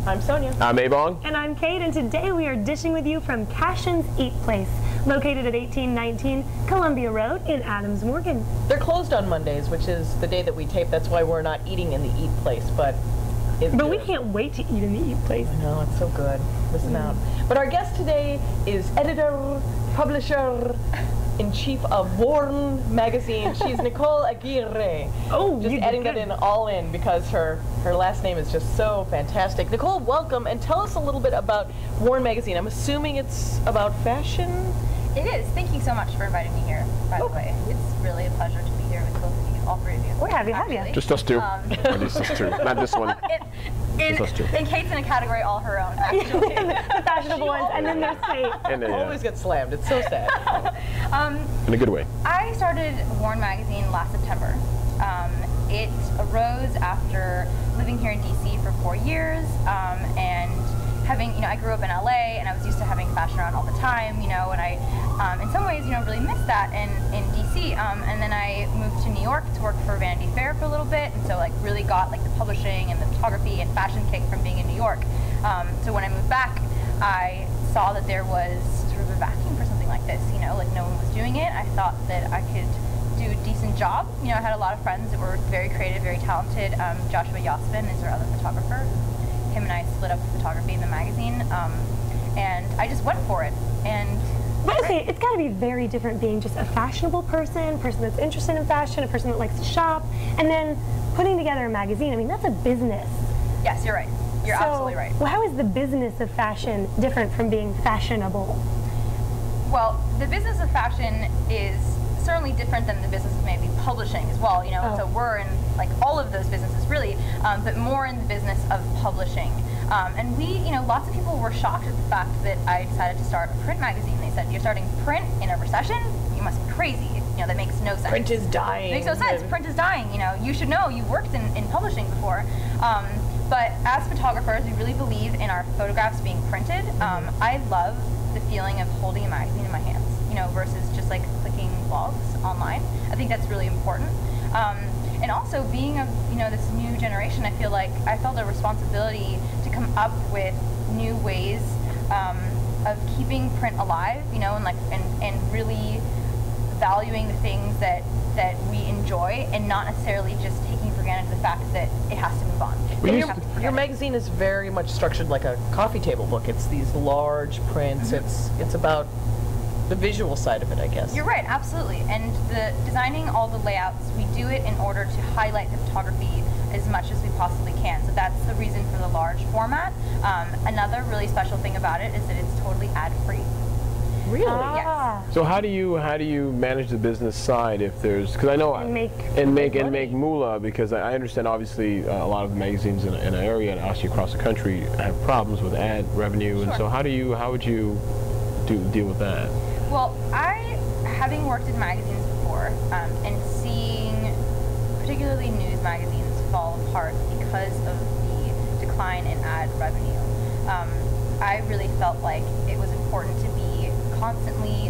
I'm Sonia. I'm Ebong. And I'm Kate, and today we are dishing with you from Cashion's Eat Place, located at 1819 Columbia Road in Adams Morgan. They're closed on Mondays, which is the day that we tape. That's why we're not eating in the Eat Place, but we can't wait to eat in the Eat Place. I know, it's so good. Listen out. But our guest today is editor, publisher, in chief of Worn magazine. She's Nicole Aguirre. Oh, just adding that in all in because her last name is just so fantastic. Nicole, welcome, and tell us a little bit about Worn magazine. I'm assuming it's about fashion? It is. Thank you so much for inviting me here, by the way. It's really a pleasure to be here with both of you, all three of you. We're happy to have you. Just us two. At least us two. Not this one. And Kate's in a category all her own, actually. The fashionable ones, and then there's Kate. And always get slammed. It's so sad. in a good way. I started Worn magazine last September. It arose after living here in DC for 4 years and having, I grew up in LA and I was used to having fashion around all the time, and I, in some ways, really missed that in DC. And then I moved to New York to work for Vanity Fair for a little bit, and so really got the publishing and the photography and fashion kick from being in New York. So when I moved back, I saw that there was sort of a vacuum for something like this, no one was doing it. I thought that I could do a decent job. I had a lot of friends that were very creative, very talented. Joshua Yosvin is our other photographer. Him and I split up photography in the magazine, and I just went for it. And but okay, it's got to be very different being just a fashionable person that's interested in fashion, a person that likes to shop, and then putting together a magazine. I mean, that's a business. Yes, you're right. You're absolutely right. Well, how is the business of fashion different from being fashionable? Well, the business of fashion is certainly different than the business of maybe publishing as well, so we're in all of those businesses really, but more in the business of publishing. And we, lots of people were shocked at the fact that I decided to start a print magazine. They said, you're starting print in a recession? You must be crazy. That makes no sense. Print is dying. It makes no sense. Print is dying. You should know. You've worked in publishing before. But as photographers, we really believe in our photographs being printed. I love the feeling of holding a magazine in my hands, versus just clicking blogs online. I think that's really important. And also being of this new generation, I feel like I felt a responsibility to come up with new ways of keeping print alive, and really valuing the things that we enjoy, and not necessarily just taking for granted the fact that it has to move on. Your magazine is very much structured like a coffee table book. It's these large prints. It's about the visual side of it, I guess. You're right, absolutely. And designing all the layouts, we do it in order to highlight the photography as much as we possibly can. So that's the reason for the large format. Another really special thing about it is that it's totally ad-free. Really? Yes. So how do you manage the business side if there's, because I know and make moolah, because I understand obviously a lot of the magazines in an area and actually across the country have problems with ad revenue, and so how would you deal with that? Well, having worked in magazines before, and seeing particularly news magazines fall apart because of the decline in ad revenue, I really felt like it was important to be constantly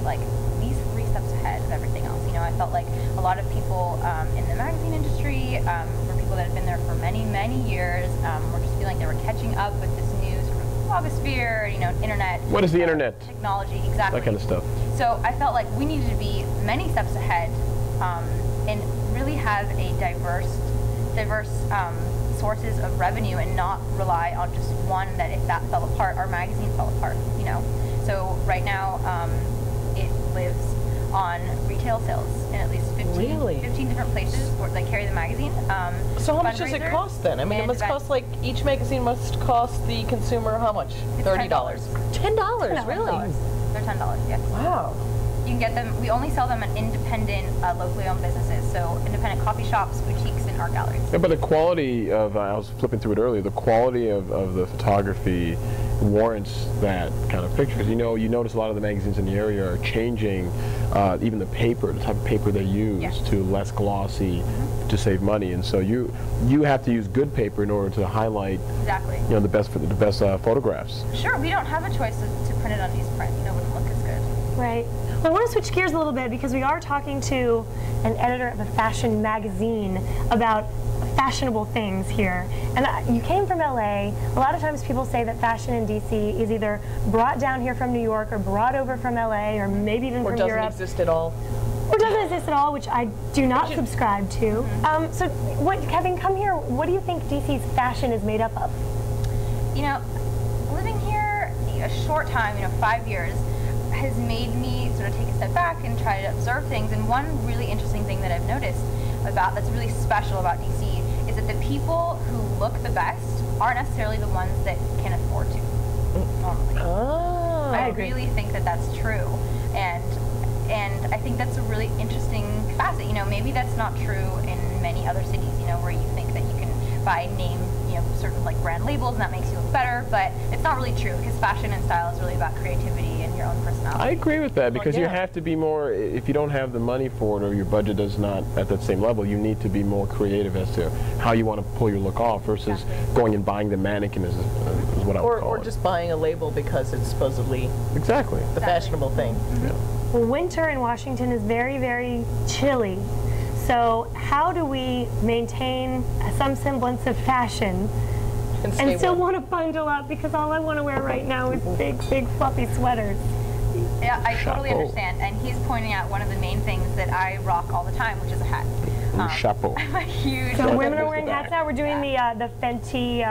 these 3 steps ahead of everything else. I felt like a lot of people in the magazine industry, were people that had been there for many, many years, were just feeling like they were catching up with this new sort of blogosphere, internet. What is the internet? Technology, exactly. That kind of stuff. So I felt like we needed to be many steps ahead, and really have a diverse sources of revenue, and not rely on just one that if that fell apart, our magazine fell apart, So right now, it lives on retail sales in at least 15 different places that carry the magazine. So how much does it cost then? I mean, it must cost each magazine must cost the consumer how much? $30. $10, really? They're $10, yes. Wow. You can get them, we only sell them at independent, locally owned businesses, so independent coffee shops, boutiques, and art galleries. Yeah, but the quality of, I was flipping through it earlier, the quality of the photography warrants that kind of picture. Because you notice a lot of the magazines in the area are changing, even the paper, the type of paper they use, to less glossy, to save money. And so you have to use good paper in order to highlight the best photographs. Sure, we don't have a choice to print it on newsprint. It wouldn't look as good. Right. Well, I want to switch gears a little bit because we are talking to an editor of a fashion magazine about fashionable things here. And you came from LA. A lot of times people say that fashion in DC is either brought down here from New York or brought over from LA or maybe even from Europe. Or doesn't exist at all. Or doesn't exist at all, which I do not subscribe to. So, Kevin, come here. What do you think DC's fashion is made up of? You know, living here a short time, 5 years, has made me sort of take a step back and try to observe things. And one really interesting thing that I've noticed that's really special about DC is that the people who look the best aren't necessarily the ones that can afford to normally. Oh, I really think that that's true, and I think that's a really interesting facet. Maybe that's not true in many other cities. Where you think that you can buy name, certain like brand labels, and that makes you look better. But it's not really true, because fashion and style is really about creativity and your own personality. I agree with that, because you have to be more. If you don't have the money for it, or your budget is not at that same level, you need to be more creative as to how you want to pull your look off versus going and buying the mannequin is what I would call it. Or just buying a label because it's supposedly the fashionable thing. Yeah. Well, winter in Washington is very, very chilly. So how do we maintain some semblance of fashion and still want to bundle up, because all I want to wear right now is big, big fluffy sweaters? Yeah, I totally understand. And he's pointing out one of the main things that I rock all the time, which is a hat. Chapeau. I'm a huge. So women are wearing hats now. We're doing the Fenty,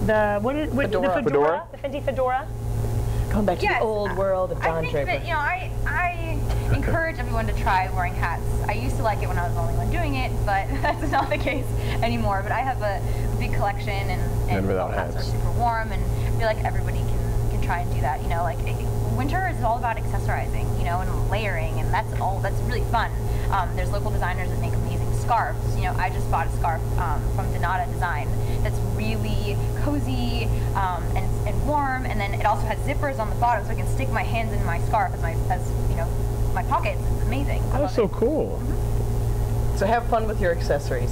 the fedora, the Fenty fedora. Going back to the old world of Don Draper. I think that, I encourage everyone to try wearing hats. I used to like it when I was the only one doing it, but that's not the case anymore. But I have a big collection, and without hats hats are super warm, and I feel like everybody can try and do that. Winter is all about accessorizing, and layering, and that's really fun. There's local designers that make amazing scarves. I just bought a scarf from Donata Design that's really cozy and warm, and then it also has zippers on the bottom, so I can stick my hands in my scarf as my pockets. It's amazing. That's so cool. So have fun with your accessories.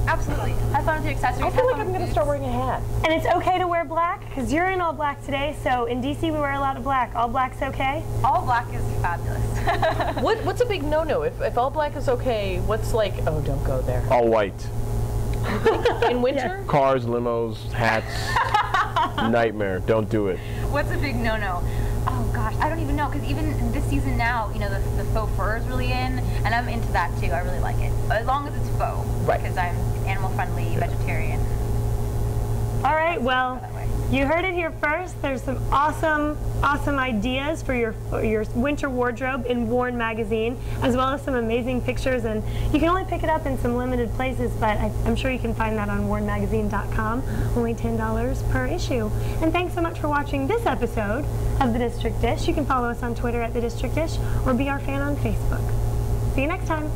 Absolutely. Have fun with your accessories. I feel like I'm going to start wearing a hat. And it's okay to wear black, because you're in all black today, so in DC we wear a lot of black. All black's okay? All black is fabulous. What's a big no-no? If all black is okay, what's like, oh, don't go there? All white. In winter? Cars, limos, hats. Nightmare. Don't do it. What's a big no-no? Oh gosh, I don't even know, because even this season now, the faux fur is really in, and I'm into that too. I really like it, as long as it's faux, because I'm animal-friendly, vegetarian. All right, well, you heard it here first. There's some awesome ideas for your winter wardrobe in Worn magazine, as well as some amazing pictures, and you can only pick it up in some limited places, but I'm sure you can find that on wornmagazine.com, only $10 per issue. And thanks so much for watching this episode of The District Dish. You can follow us on Twitter at The District Dish, or be our fan on Facebook. See you next time.